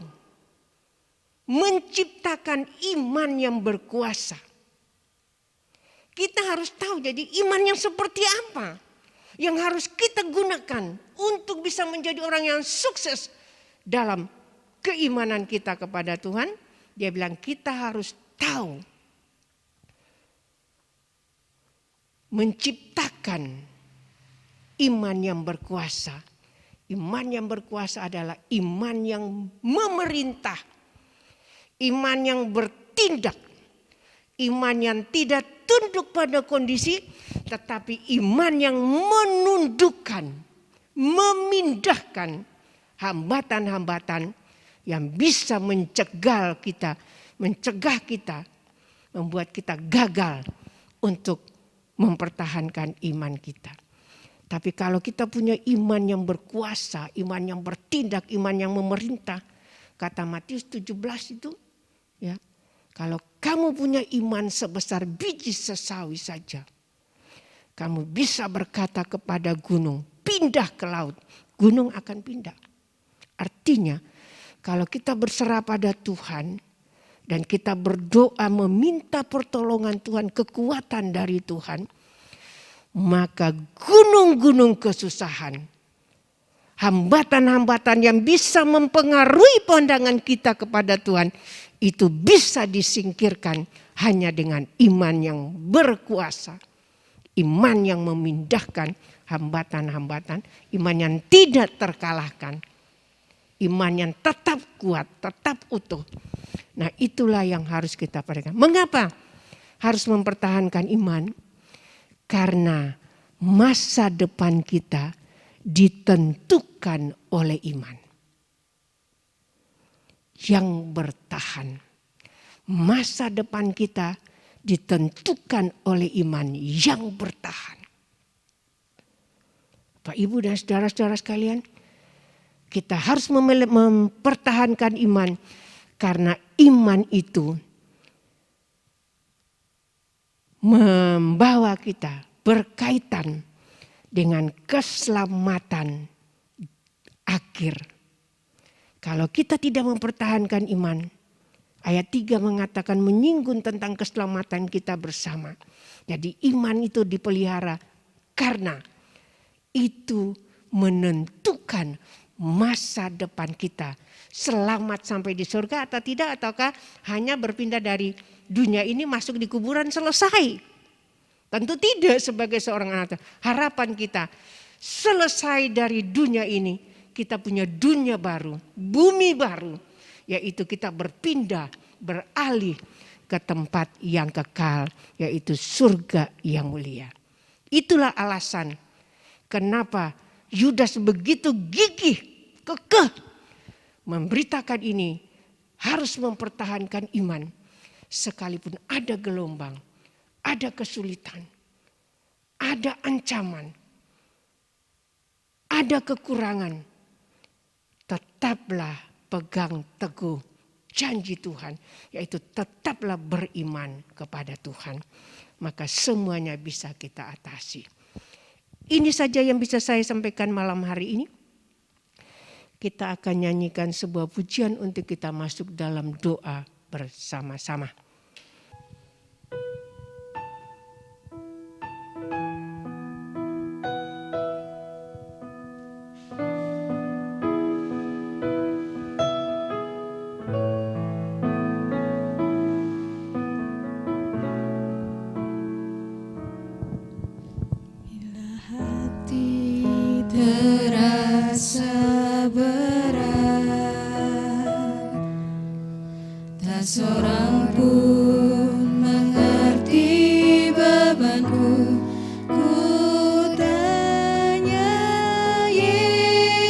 menciptakan iman yang berkuasa. Kita harus tahu jadi iman yang seperti apa yang harus kita gunakan untuk bisa menjadi orang yang sukses dalam keimanan kita kepada Tuhan. Dia bilang kita harus tahu menciptakan iman yang berkuasa. Iman yang berkuasa adalah iman yang memerintah, iman yang bertindak, iman yang tidak tunduk pada kondisi, tetapi iman yang menundukkan, memindahkan hambatan-hambatan yang bisa mencegah kita, membuat kita gagal untuk mempertahankan iman kita. Tapi kalau kita punya iman yang berkuasa, iman yang bertindak, iman yang memerintah, kata Matius 17 itu, ya, kalau kamu punya iman sebesar biji sesawi saja, kamu bisa berkata kepada gunung, pindah ke laut, gunung akan pindah. Artinya, kalau kita berserah pada Tuhan dan kita berdoa meminta pertolongan Tuhan, kekuatan dari Tuhan, maka gunung-gunung kesusahan, hambatan-hambatan yang bisa mempengaruhi pandangan kita kepada Tuhan, itu bisa disingkirkan hanya dengan iman yang berkuasa. Iman yang memindahkan hambatan-hambatan, iman yang tidak terkalahkan. Iman yang tetap kuat, tetap utuh. Nah, itulah yang harus kita perhatikan. Mengapa harus mempertahankan iman? Karena masa depan kita ditentukan oleh iman yang bertahan. Masa depan kita ditentukan oleh iman yang bertahan. Bapak, Ibu, dan saudara-saudara sekalian, kita harus mempertahankan iman karena iman itu membawa kita berkaitan dengan keselamatan akhir. Kalau kita tidak mempertahankan iman, ayat 3 mengatakan menyinggung tentang keselamatan kita bersama. Jadi iman itu dipelihara karena itu menentukan masa depan kita. Selamat sampai di surga atau tidak, ataukah hanya berpindah dari dunia ini masuk di kuburan selesai. Tentu tidak sebagai seorang anak. Harapan kita selesai dari dunia ini, kita punya dunia baru, bumi baru. Yaitu kita berpindah, beralih ke tempat yang kekal, yaitu surga yang mulia. Itulah alasan kenapa Yudas begitu gigih, kekeh memberitakan ini, harus mempertahankan iman. Sekalipun ada gelombang, ada kesulitan, ada ancaman, ada kekurangan, tetaplah pegang teguh janji Tuhan, yaitu tetaplah beriman kepada Tuhan. Maka semuanya bisa kita atasi. Ini saja yang bisa saya sampaikan malam hari ini. Kita akan nyanyikan sebuah pujian untuk kita masuk dalam doa bersama-sama. Terasa berat, tak seorang pun mengerti bebanku. Ku tanya Yesus,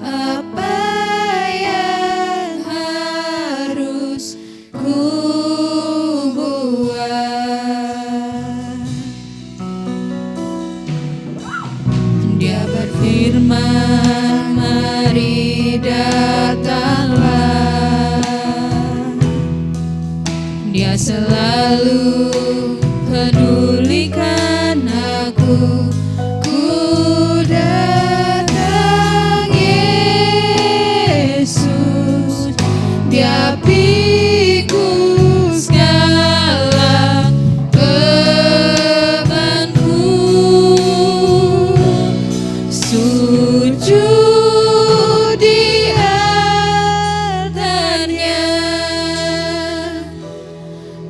apa yang harus ku buat? Dia berfirman, mari datanglah. Dia selalu pedulikan aku. Ku datang Yesus, Dia pikul segala bebanku. Sujud di altarnya,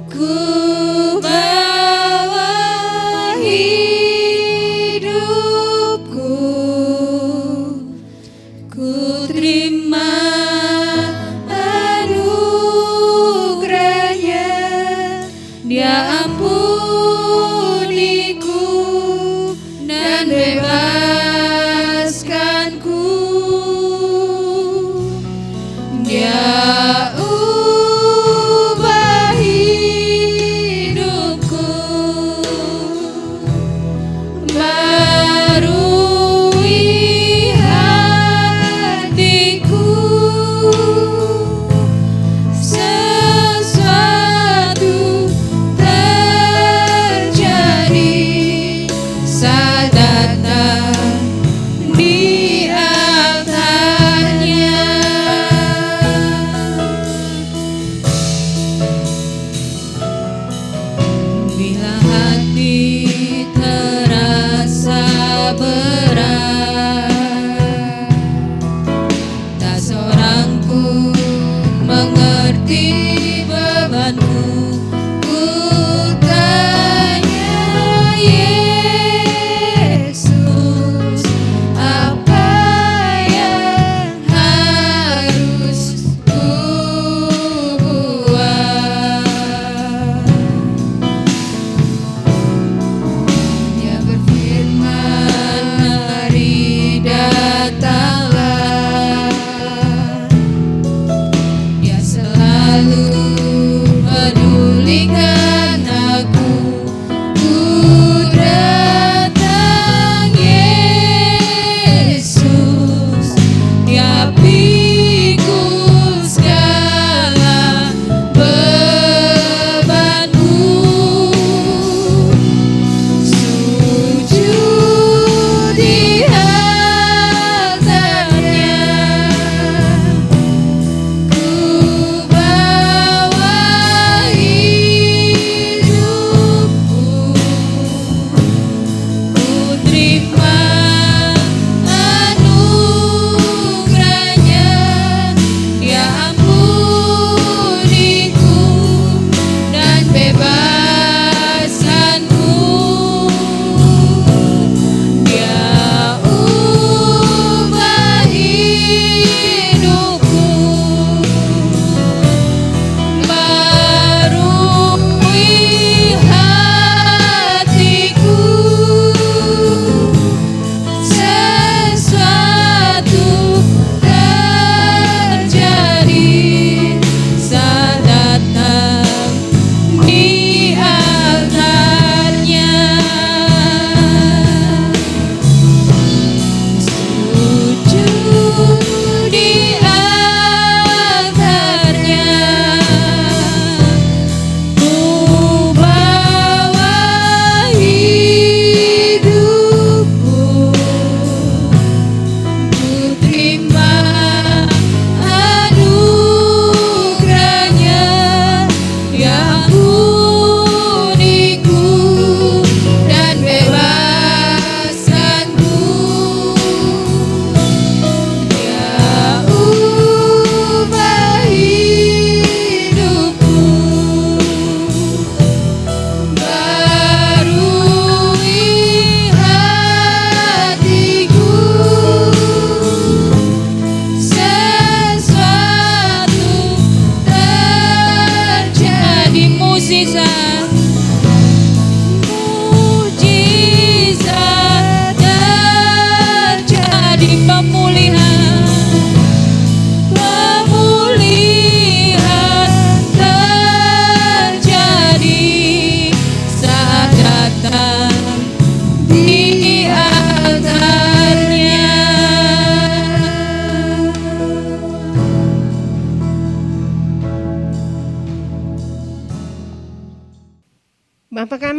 ku bawa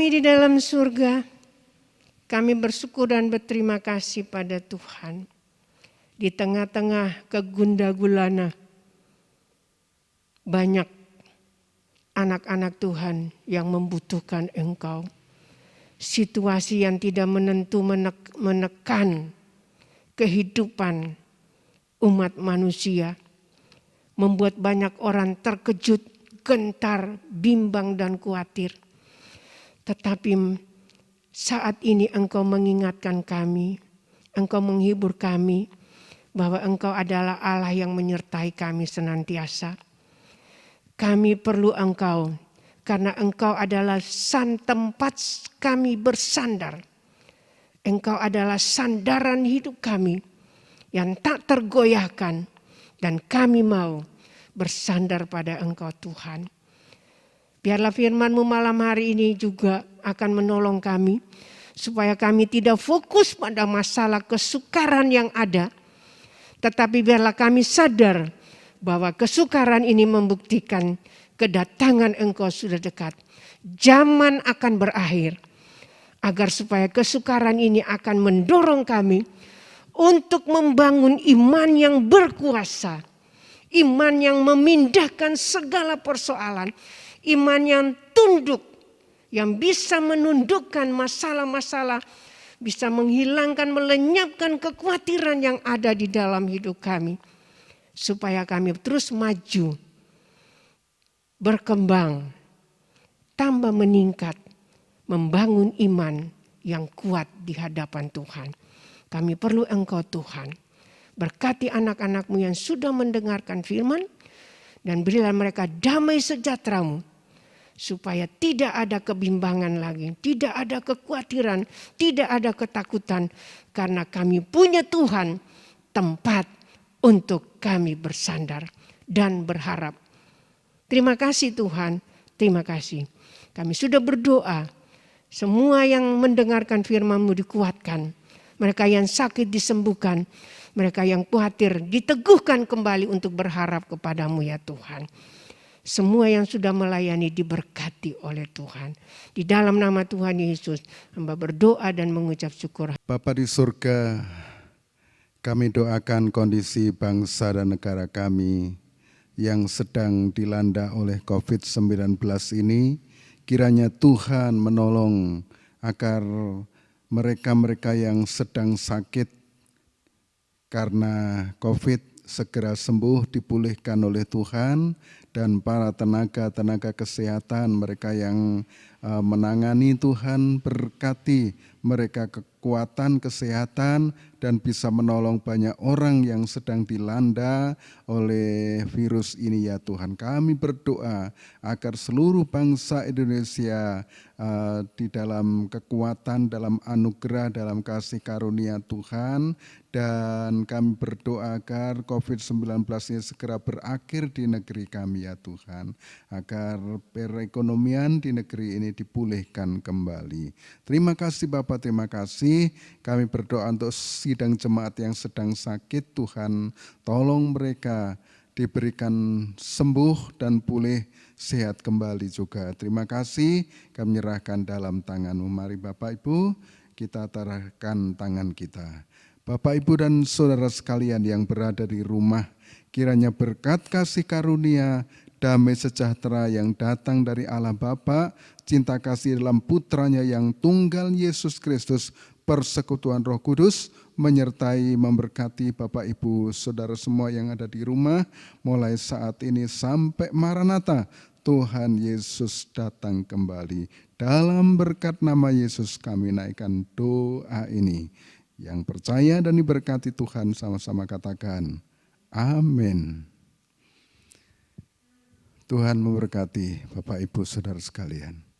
kami di dalam surga, kami bersyukur dan berterima kasih pada Tuhan. Di tengah-tengah kegundah-gulana, banyak anak-anak Tuhan yang membutuhkan Engkau. Situasi yang tidak menentu menekan kehidupan umat manusia, membuat banyak orang terkejut, gentar, bimbang dan khawatir. Tetapi saat ini Engkau mengingatkan kami, Engkau menghibur kami, bahwa Engkau adalah Allah yang menyertai kami senantiasa. Kami perlu Engkau, karena Engkau adalah tempat kami bersandar. Engkau adalah sandaran hidup kami yang tak tergoyahkan, dan kami mau bersandar pada Engkau Tuhan. Biarlah firman-Mu malam hari ini juga akan menolong kami, supaya kami tidak fokus pada masalah kesukaran yang ada, tetapi biarlah kami sadar bahwa kesukaran ini membuktikan kedatangan Engkau sudah dekat. Zaman akan berakhir, agar supaya kesukaran ini akan mendorong kami untuk membangun iman yang berkuasa. Iman yang memindahkan segala persoalan. Iman yang tunduk, yang bisa menundukkan masalah-masalah, bisa menghilangkan, melenyapkan kekhawatiran yang ada di dalam hidup kami. Supaya kami terus maju, berkembang, tambah meningkat, membangun iman yang kuat di hadapan Tuhan. Kami perlu Engkau Tuhan. Berkati anak-anak-Mu yang sudah mendengarkan firman, dan berilah mereka damai sejahtera-Mu, supaya tidak ada kebimbangan lagi, tidak ada kekhawatiran, tidak ada ketakutan, karena kami punya Tuhan, tempat untuk kami bersandar dan berharap. Terima kasih Tuhan, terima kasih. Kami sudah berdoa, semua yang mendengarkan firman-Mu dikuatkan, mereka yang sakit disembuhkan, mereka yang khawatir diteguhkan kembali untuk berharap kepada-Mu ya Tuhan. Semua yang sudah melayani diberkati oleh Tuhan. Di dalam nama Tuhan Yesus, hamba berdoa dan mengucap syukur. Bapa di surga, kami doakan kondisi bangsa dan negara kami yang sedang dilanda oleh COVID-19 ini. Kiranya Tuhan menolong agar mereka-mereka yang sedang sakit karena COVID segera sembuh, dipulihkan oleh Tuhan, dan para tenaga kesehatan mereka yang menangani, Tuhan berkati mereka kekuatan kesehatan dan bisa menolong banyak orang yang sedang dilanda oleh virus ini ya Tuhan. Kami berdoa agar seluruh bangsa Indonesia di dalam kekuatan, dalam anugerah, dalam kasih karunia Tuhan, dan kami berdoa agar COVID-19 ini segera berakhir di negeri kami ya Tuhan, agar perekonomian di negeri ini dipulihkan kembali. Terima kasih Bapak, terima kasih. Kami berdoa untuk sidang jemaat yang sedang sakit, Tuhan tolong mereka diberikan sembuh dan pulih sehat kembali juga. Terima kasih, kami menyerahkan dalam tangan-Mu. Mari Bapak Ibu, kita taruhkan tangan kita. Bapak Ibu dan saudara sekalian yang berada di rumah, kiranya berkat kasih karunia, damai sejahtera yang datang dari Allah Bapa, cinta kasih dalam Putranya yang tunggal Yesus Kristus, persekutuan Roh Kudus, menyertai, memberkati Bapak Ibu saudara semua yang ada di rumah, mulai saat ini sampai Maranatha, Tuhan Yesus datang kembali. Dalam berkat nama Yesus kami naikkan doa ini. Yang percaya dan diberkati Tuhan sama-sama katakan, amin. Tuhan memberkati Bapak Ibu saudara sekalian.